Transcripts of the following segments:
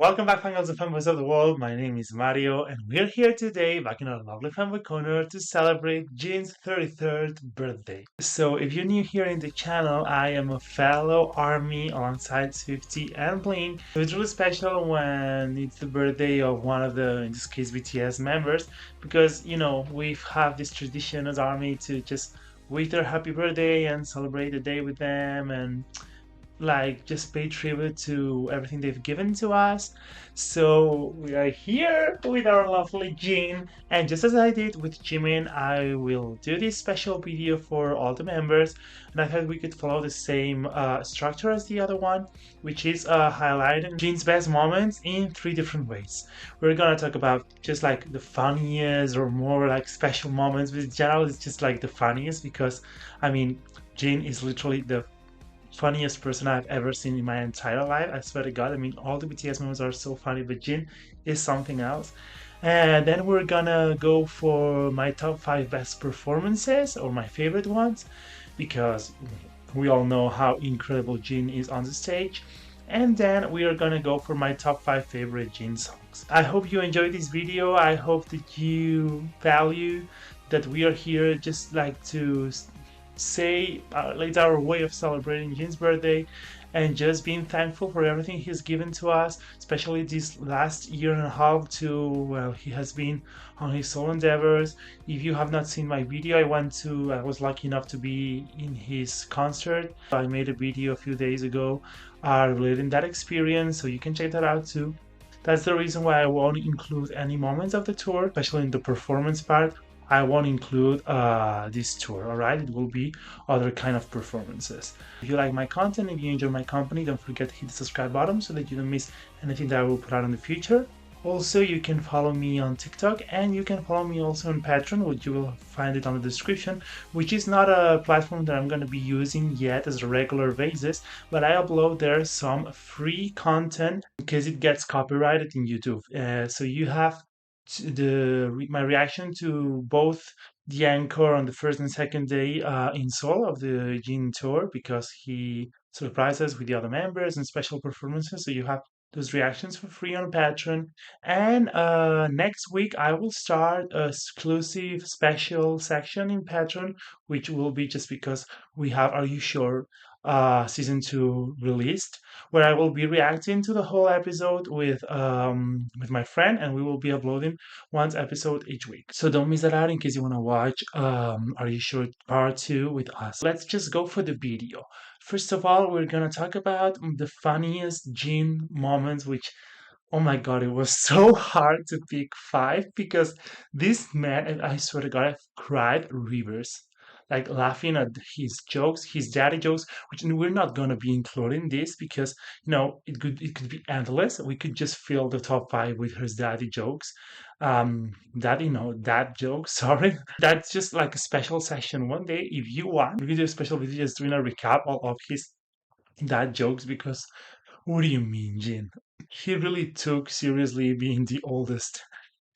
Welcome back, fangirls and fanboys of the world. My name is Mario, and we're here today back in our lovely fanboy corner to celebrate Jin's 33rd birthday. So, if you're new here in the channel, I am a fellow army alongside Swifty and Blink. So it's really special when it's the birthday of one of the, in this case, BTS members, because we have this tradition as army to just wish their happy birthday and celebrate the day with them and just pay tribute to everything they've given to us. So we are here with our lovely Jin, and just as I did with Jimin, I will do this special video for all the members. And I thought we could follow the same structure as the other one, which is highlighting Jin's best moments in 3 different ways. We're gonna talk about just like the funniest or more like special moments, but in general it's just like the funniest because I mean Jin is literally the funniest person I've ever seen in my entire life. I swear to God. I mean, all the BTS members are so funny, but Jin is something else. And then we're gonna go for my top 5 best performances or my favorite ones because we all know how incredible Jin is on the stage. And then we are gonna go for my top 5 favorite Jin songs. I hope you enjoyed this video. I hope that you value that we are here just like to say it's our way of celebrating Jin's birthday and just being thankful for everything he's given to us, especially this last year and a half he has been on his solo endeavors. If you have not seen my video, I was lucky enough to be in his concert. I made a video a few days ago relating that experience, so you can check that out too. That's the reason why I won't include any moments of the tour, especially in the performance part. I won't include this tour, alright? It will be other kind of performances. If you like my content, if you enjoy my company, don't forget to hit the subscribe button so that you don't miss anything that I will put out in the future. Also, you can follow me on TikTok and you can follow me also on Patreon, which you will find it on the description, which is not a platform that I'm going to be using yet as a regular basis, but I upload there some free content because it gets copyrighted in YouTube. So you have my reaction to both the anchor on the first and second day in Seoul of the Jin tour because he surprised us with the other members and special performances. So you have those reactions for free on Patreon. And next week I will start a exclusive special section in Patreon, which will be just because we have Are You Sure season 2 released, where I will be reacting to the whole episode with my friend, and we will be uploading one episode each week. So don't miss that out in case you want to watch Are You Sure Part 2 with us. Let's just go for the video. First of all, we're gonna talk about the funniest Jin moments, which oh my god, it was so hard to pick 5 because this man, and I swear to God, I've cried rivers. Like laughing at his jokes, his daddy jokes, which we're not gonna be including this because it could be endless. We could just fill the top 5 with his daddy jokes. Dad jokes, sorry. That's just like a special session one day. If you want, we could do a special video just doing a recap of his dad jokes because what do you mean, Jin? He really took seriously being the oldest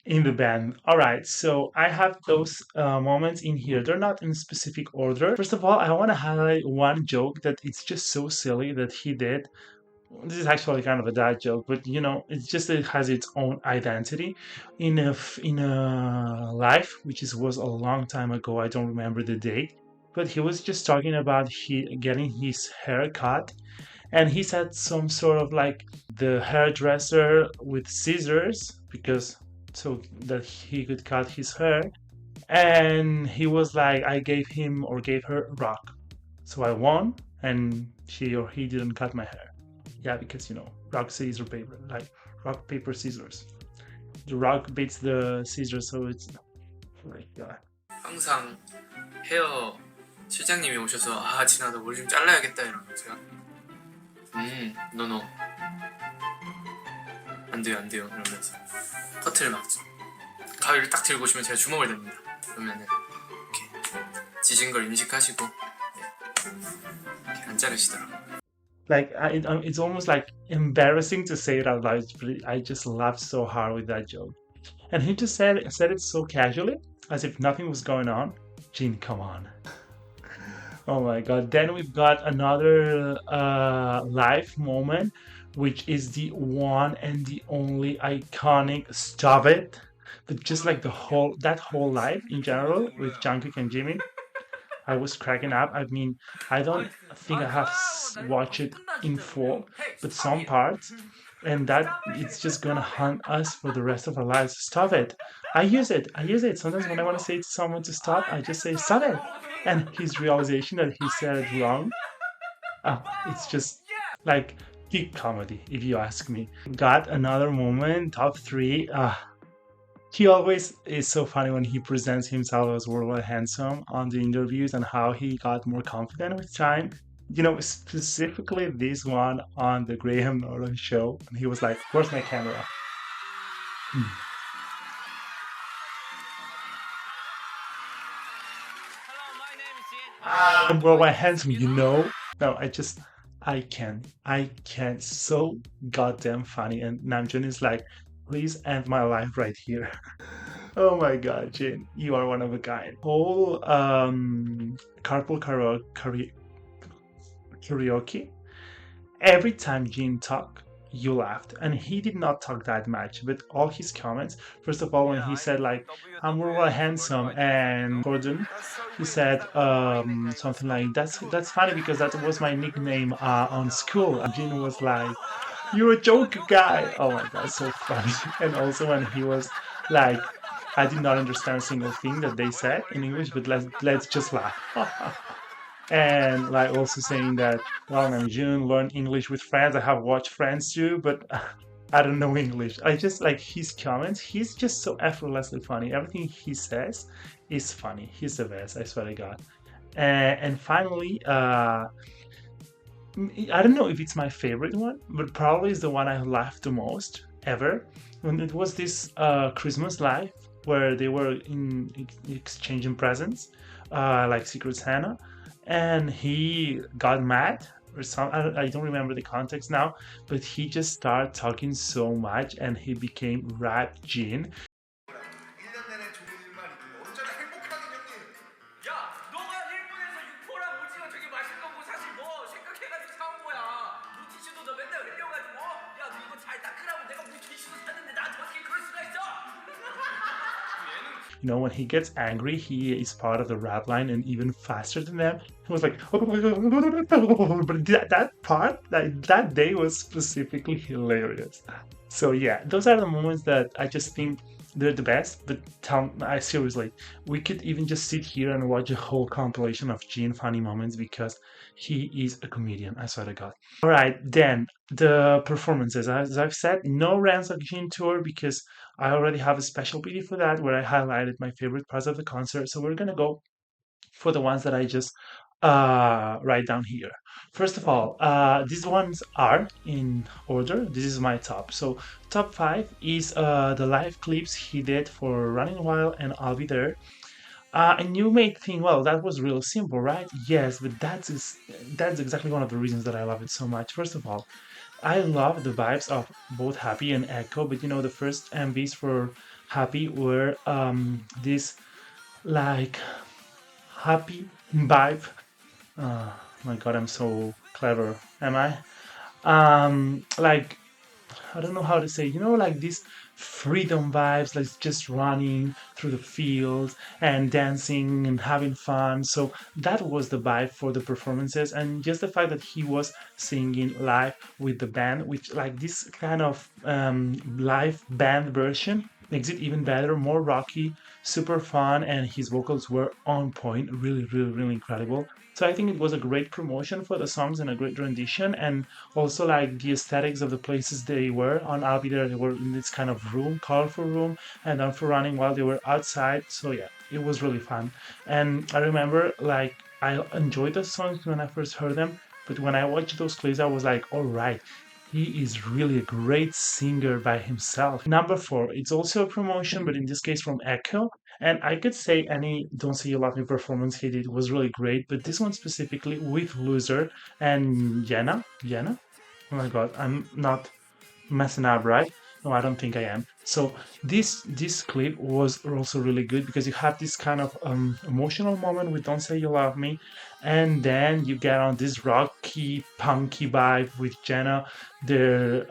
in the band. All right, so I have those moments in here. They're not in specific order. First of all, I want to highlight one joke that it's just so silly that he did. This is actually kind of a dad joke, but it's just that it has its own identity in a life which was a long time ago. I don't remember the date, but he was just talking about getting his hair cut, and he said some sort of like the hairdresser with scissors because so that he could cut his hair, and he was like, I gave him or gave her rock, so I won, and she or he didn't cut my hair. Yeah, because rock, scissors, paper, like rock, paper, scissors. The rock beats the scissors, so it's like 항상 헤어 실장님이 오셔서 아 진아 너 머리 좀 잘라야겠다 이러면 제가 노노 안 돼요 이러면서 커트를 막죠. 가위를 딱 들고 오시면 제가 주먹을 댑니다. 그러면은 이렇게 지진 걸 인식하시고 이렇게 안 자르시더라고요. like it's almost like embarrassing to say it out loud, but I just laughed so hard with that joke. And he just said it so casually, as if nothing was going on. Jin, come on. Oh my god. Then we've got another live moment which is the one and the only iconic Stop It. But just like that whole live in general with Jungkook and Jimin, I was cracking up. I mean, I don't think I have watched it in full, but some parts, and that it's just gonna haunt us for the rest of our lives. Stop it. I use it. I use it. Sometimes when I want to say to someone to stop, I just say, stop it. And his realization that he said it wrong, it's just like peak comedy, if you ask me. Got another moment, top three. He always is so funny when he presents himself as worldwide handsome on the interviews and how he got more confident with time. You know, specifically this one on the Graham Norton show. And he was like, where's my camera? I'm worldwide handsome, you know? No, I can't. So goddamn funny. And Namjoon is like, please end my life right here. Oh my god, Jin, you are one of a kind. Whole carpool karaoke. Every time Jin talked, you laughed, and he did not talk that much. But all his comments, first of all, when he said like "I'm more handsome" and Gordon, he said something like "That's funny because that was my nickname on school." And Jin was like, "You're a joke guy." Oh my god, so funny. And also when he was like, I did not understand a single thing that they said in English, but let's just laugh. And like also saying that, well, I'm June, learn English with friends. I have watched Friends too, but I don't know English. I just like his comments. He's just so effortlessly funny. Everything he says is funny. He's the best, I swear to God. And finally, I don't know if it's my favorite one, but probably is the one I laughed the most ever. When it was this Christmas live where they were exchanging presents, like Secret Santa, and he got mad or something. I don't remember the context now, but he just started talking so much and he became Rap Gene. You know, when he gets angry, he is part of the rap line and even faster than them. He was like, but that part, that day was specifically hilarious. So yeah, those are the moments that I just think they're the best. But I seriously, we could even just sit here and watch a whole compilation of Gene funny moments because he is a comedian. I swear to God. All right, then the performances. As I've said, no Rans of Gene tour because I already have a special video for that where I highlighted my favorite parts of the concert. So we're gonna go for the ones that I just write down here. First of all, these ones are in order. This is my top. So top five is the live clips he did for Running Wild and I'll Be There. And you may think, well, that was real simple, right? Yes, but that's exactly one of the reasons that I love it so much. First of all, I love the vibes of both Happy and Echo, but you know, the first MVs for Happy were this like happy vibe. My God, I'm so clever, am I? Like I don't know how to say, you know, like these freedom vibes, like just running through the fields and dancing and having fun. So that was the vibe for the performances, and just the fact that he was singing live with the band, which like this kind of live band version makes it even better, more rocky, super fun, and his vocals were on point, really, really, really incredible. So I think it was a great promotion for the songs and a great rendition, and also like the aesthetics of the places they were on. I'll Be There, they were in this kind of room, colorful room, and then for Running while they were outside. So yeah, it was really fun. And I remember like I enjoyed the songs when I first heard them, but when I watched those clips, I was like, all right, he is really a great singer by himself. Number four, it's also a promotion, but in this case from Echo. And I could say any Don't Say You Love Me performance he did was really great, but this one specifically with Loser and Jenna. Jenna? Oh my god, I'm not messing up, right? No, I don't think I am. So this clip was also really good because you have this kind of emotional moment with "Don't Say You Love Me," and then you get on this rocky, punky vibe with Jenna. They're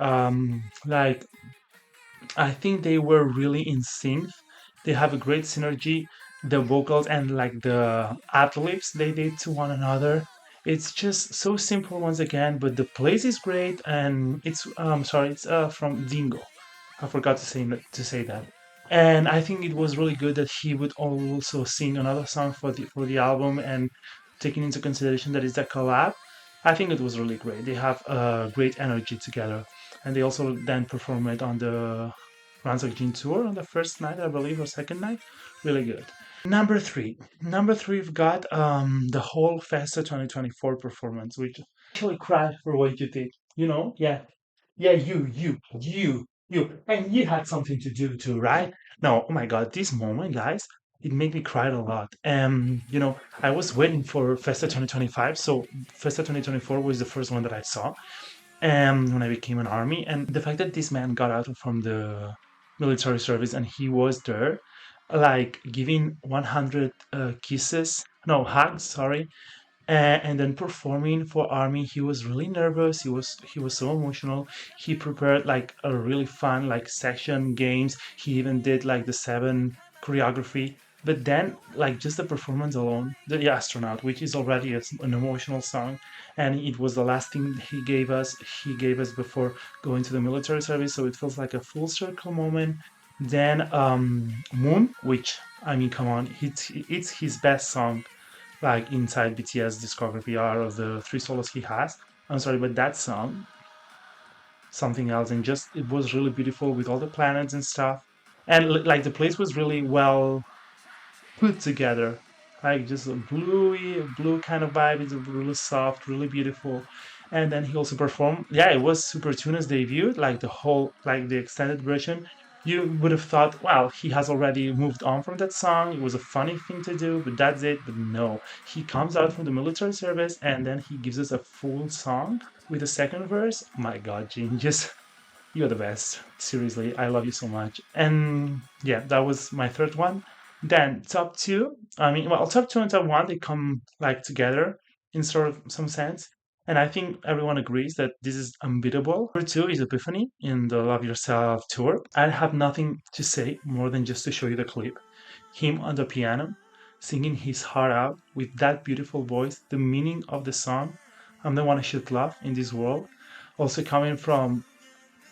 like I think they were really in sync. They have a great synergy. The vocals and like the ad libs they did to one another. It's just so simple once again, but the place is great, and it's sorry, it's from Dingo. I forgot to say that. And I think it was really good that he would also sing another song for the album, and taking into consideration that it's a collab, I think it was really great. They have a great energy together, and they also then perform it on the SEOKJIN tour on the first night, I believe, or second night. Really good. Number three, we've got the whole Festa 2024 performance, which actually cried for what you did. You know, yeah, yeah, you, and you had something to do too, right? No, oh my God, this moment, guys, it made me cry a lot. I was waiting for Festa 2025, so Festa 2024 was the first one that I saw, when I became an army, and the fact that this man got out from the military service and he was there, like giving 100 kisses, no hugs, sorry, and then performing for army, he was really nervous, he was so emotional. He prepared like a really fun like section games. He even did like the seven choreography, but then like just the performance alone, the astronaut, which is already an emotional song, and it was the last thing he gave us before going to the military service, so it feels like a full circle moment. Then Moon, which I mean, come on, it's his best song like inside BTS discography are of the three solos he has. I'm sorry, but that song, something else, and just it was really beautiful with all the planets and stuff, and like the place was really well put together. Like just a blue kind of vibe. It's really soft, really beautiful. And then he also performed. Yeah, it was Super Tuna's debut, like the whole, like the extended version. You would have thought, well, he has already moved on from that song. It was a funny thing to do, but that's it. But no, he comes out from the military service and then he gives us a full song with a second verse. My God, Jin, just you're the best. Seriously, I love you so much. And yeah, that was my third one. Then top two. I mean, well, top two and top one they come like together in sort of some sense. And I think everyone agrees that this is unbeatable. Number two is Epiphany in the Love Yourself tour. I have nothing to say more than just to show you the clip. Him on the piano, singing his heart out with that beautiful voice, the meaning of the song. I'm the one I should love in this world. Also coming from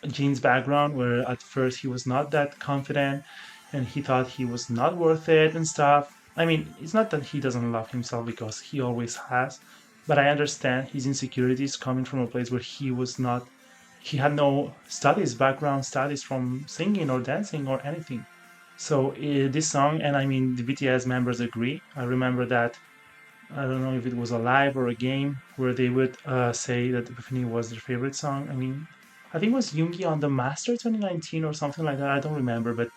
Gene's background, where at first he was not that confident and he thought he was not worth it and stuff. I mean, it's not that he doesn't love himself because he always has, but I understand his insecurities coming from a place where he had no background studies from singing or dancing or anything. So this song, and I mean, the BTS members agree. I remember that I don't know if it was a live or a game where they would say that Epiphany was their favorite song. I mean, I think it was Yoongi on the Master 2019 or something like that. I don't remember, but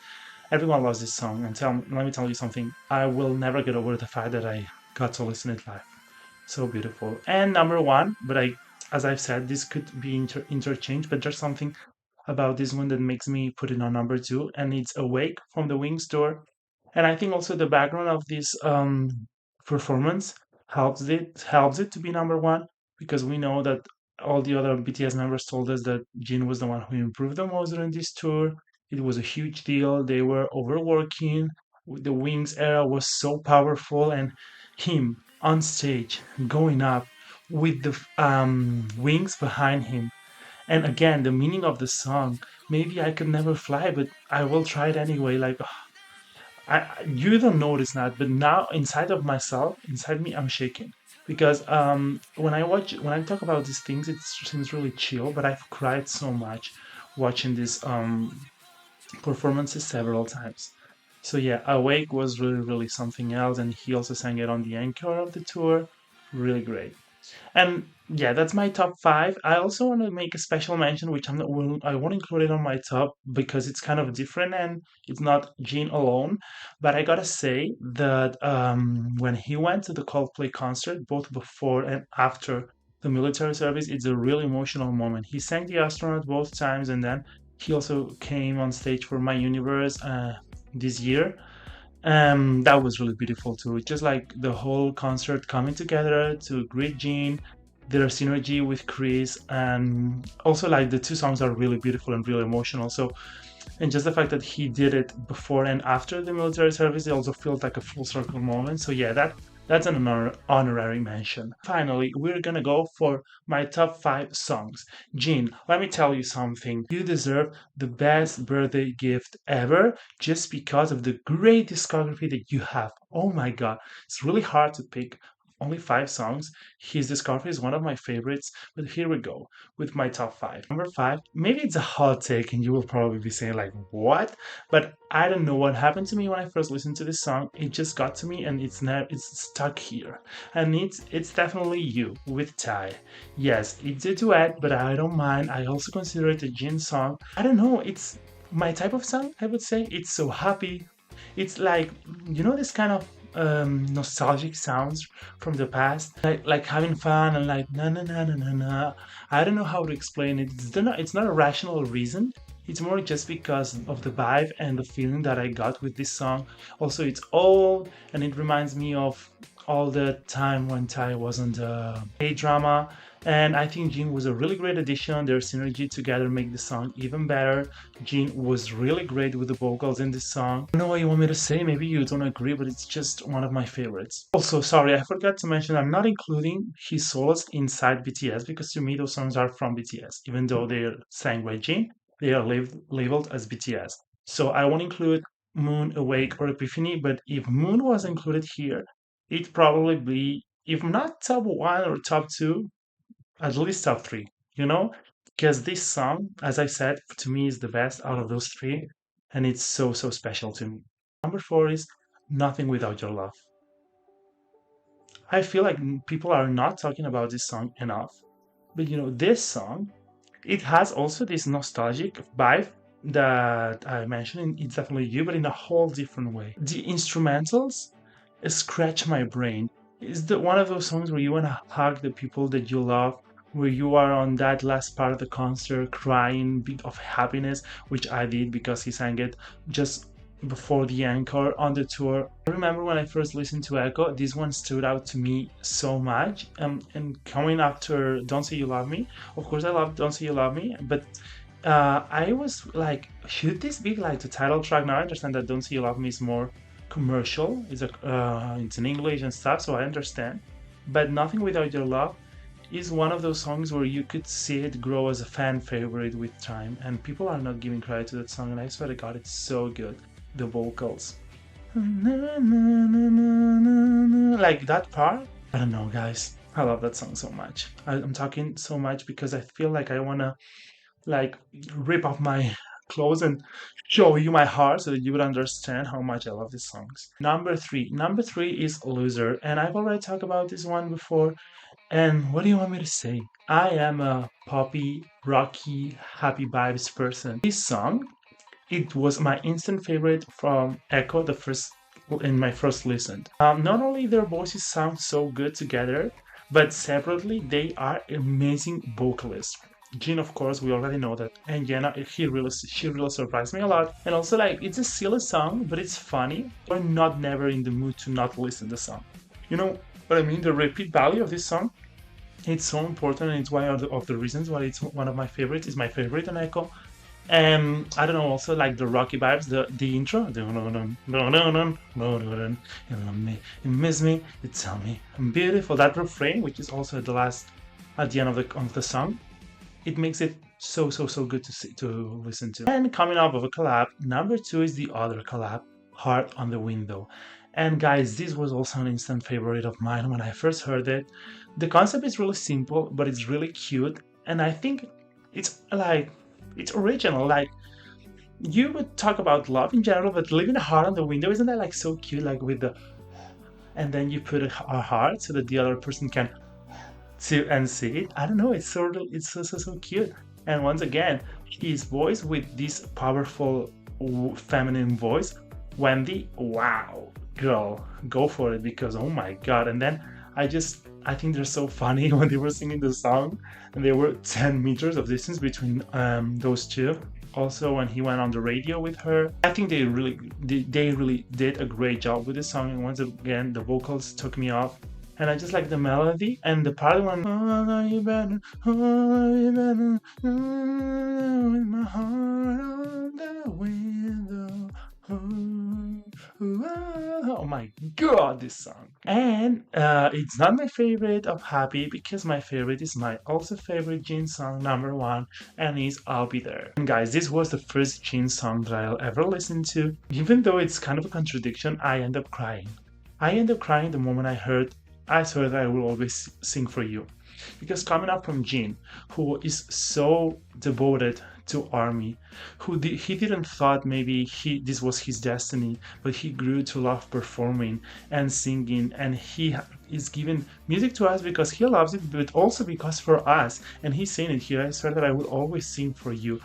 everyone loves this song. And let me tell you something. I will never get over the fact that I got to listen it live. So beautiful. And number one, but as I've said, this could be interchanged, but there's something about this one that makes me put it on number two, and it's Awake from the Wings tour. And I think also the background of this performance helps it to be number one, because we know that all the other BTS members told us that Jin was the one who improved the most during this tour. It was a huge deal. They were overworking. The Wings era was so powerful, and him on stage going up with the wings behind him. And again, the meaning of the song. Maybe I could never fly, but I will try it anyway. Like you don't notice that, but now inside of myself, inside me, I'm shaking because when I talk about these things, it seems really chill, but I've cried so much watching these performances several times. So yeah, Awake was really something else, and he also sang it on the encore of the tour. Really great. And yeah, that's my top five. I also want to make a special mention, which I won't include it on my top because it's kind of different and it's not Gene alone. But I gotta say that when he went to the Coldplay concert, both before and after the military service, it's a really emotional moment. He sang the astronaut both times, and then He also came on stage for My Universe this year. That was really beautiful too. Just like the whole concert coming together to greet Jean, their synergy with Chris, and also like the two songs are really beautiful and really emotional. So, and just the fact that he did it before and after the military service, it also feels like a full circle moment. So yeah, that's an honorary mention. Finally, we're gonna go for my top 5 songs. Jean, let me tell you something. You deserve the best birthday gift ever just because of the great discography that you have. Oh my god, it's really hard to pick only 5 songs. His discography is one of my favorites, but here we go with my top 5. Number 5, maybe it's a hot take and you will probably be saying like, what? But I don't know what happened to me when I first listened to this song. It just got to me and it's stuck here. And it's definitely You with Ty. Yes, it's a duet, but I don't mind. I also consider it a Jin song. I don't know, it's my type of song, I would say. It's so happy. It's like, this kind of nostalgic sounds from the past, like having fun and like na na na na na na. I don't know how to explain it. It's not a rational reason. It's more just because of the vibe and the feeling that I got with this song. Also, it's old and it reminds me of all the time when Ty was on the K-drama. And I think Jin was a really great addition. Their synergy together make the song even better. Jin was really great with the vocals in this song. I don't know what you want me to say. Maybe you don't agree, but it's just one of my favorites. Also, sorry, I forgot to mention I'm not including his solos inside BTS because to me those songs are from BTS. Even though they're sang by Jin, they are labeled as BTS. So I won't include Moon, Awake, or Epiphany, but if Moon was included here, it'd probably be, if not top 1 or top 2, at least top 3, because this song, as I said, to me is the best out of those 3, and it's so, so special to me. Number 4 is Nothing Without Your Love. I feel like people are not talking about this song enough, but this song, it has also this nostalgic vibe that I mentioned. It's definitely You, but in a whole different way. The instrumentals scratch my brain. It's one of those songs where you want to hug the people that you love, where you are on that last part of the concert crying of happiness, which I did because he sang it just before the encore on the tour. I remember when I first listened to Echo, this one stood out to me so much. And coming after Don't Say You Love Me, of course I love Don't Say You Love Me, but I was like, should this be like the title track? Now I understand that Don't Say You Love Me is more commercial, it's in English and stuff, so I understand. But Nothing Without Your Love is one of those songs where you could see it grow as a fan favorite with time, and people are not giving credit to that song, and I swear to God, it's so good. The vocals. Like that part. I don't know, guys. I love that song so much. I'm talking so much because I feel like I wanna like rip off my clothes and show you my heart so that you would understand how much I love these songs. Number 3. Number 3 is Loser, and I've already talked about this one before. And what do you want me to say? I am a poppy, rocky, happy vibes person. This song, it was my instant favorite from Echo in my first listen. Not only their voices sound so good together, but separately they are amazing vocalists. Jin, of course, we already know that, and Jenna, she really surprised me a lot. And also, like, it's a silly song, but it's funny. We're not never in the mood to not listen to the song. You know what I mean? The repeat value of this song, it's so important, and it's one of the reasons why it's one of my favorites. It's my favorite on Echo. And I don't know, also like the rocky vibes, the intro, you love me, you miss me, you tell me I'm beautiful. That refrain, which is also at the end of the song, it makes it so good to listen to. And coming up of a collab, number 2 is the other collab, Heart on the Window. And guys, this was also an instant favorite of mine when I first heard it. The concept is really simple, but it's really cute, and I think it's original. Like, you would talk about love in general, but leaving a heart on the window, isn't that like so cute? Like with and then you put a heart so that the other person can see it. I don't know. It's so cute. And once again, his voice with this powerful feminine voice, Wendy. Wow, girl, go for it, because oh my god. And then I think they're so funny when they were singing the song, and there were 10 meters of distance between those two. also when he went on the radio with her. I think they really did a great job with this song. And once again, the vocals took me off. And I just like the melody and the part when oh, you better, oh, you better, with my heart on the window. Oh my god, this song. And it's not my favorite of Happy because my favorite is my also favorite Jin song number one, and is I'll Be There. And guys, this was the first Jin song that I'll ever listen to. Even though it's kind of a contradiction, I end up crying. I end up crying the moment I heard I swear that I will always sing for you. Because coming up from Jin, who is so devoted to army, he didn't thought maybe this was his destiny, but he grew to love performing and singing, and he is giving music to us because he loves it, but also because for us. And he's saying it here. I swear that I will always sing for you.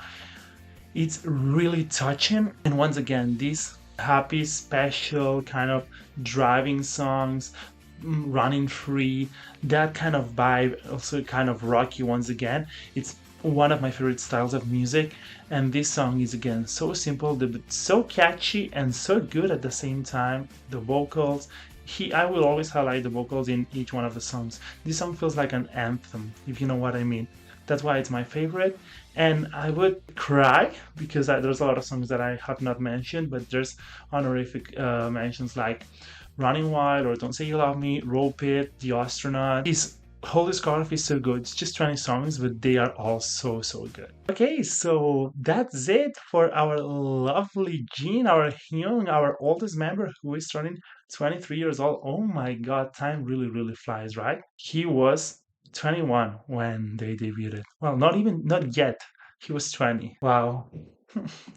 It's really touching, and once again, these happy, special kind of driving songs, running free, that kind of vibe, also kind of rocky once again. It's one of my favorite styles of music, and this song is again so simple but so catchy and so good at the same time. The vocals, I will always highlight the vocals in each one of the songs. This song feels like an anthem, if you know what I mean. That's why it's my favorite. And I would cry because there's a lot of songs that I have not mentioned, but there's honorific mentions like Running Wild or Don't Say You Love Me, Rope It, The Astronaut. His whole discography is so good. It's just 20 songs, but they are all so good. Okay, so that's it for our lovely Jin, our Hyung, our oldest member who is turning 23 years old. Oh my god, time really flies, right? He was 21 when they debuted. Well, not yet. He was 20. Wow.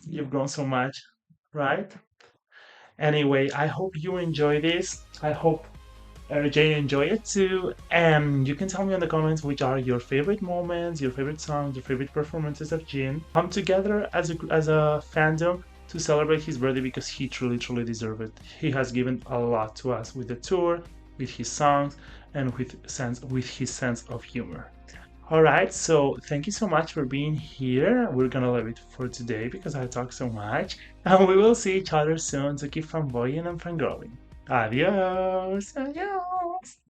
You've grown so much, right? Anyway, I hope you enjoy this. I hope Jay enjoy it too. And you can tell me in the comments which are your favorite moments, your favorite songs, your favorite performances of Jin. Come together as a fandom to celebrate his birthday because he truly deserves it. He has given a lot to us with the tour, with his songs, and with his sense of humor. Alright, so thank you so much for being here. We're gonna leave it for today because I talk so much. And we will see each other soon, to keep fanboying and fangirling. Adios! Adios!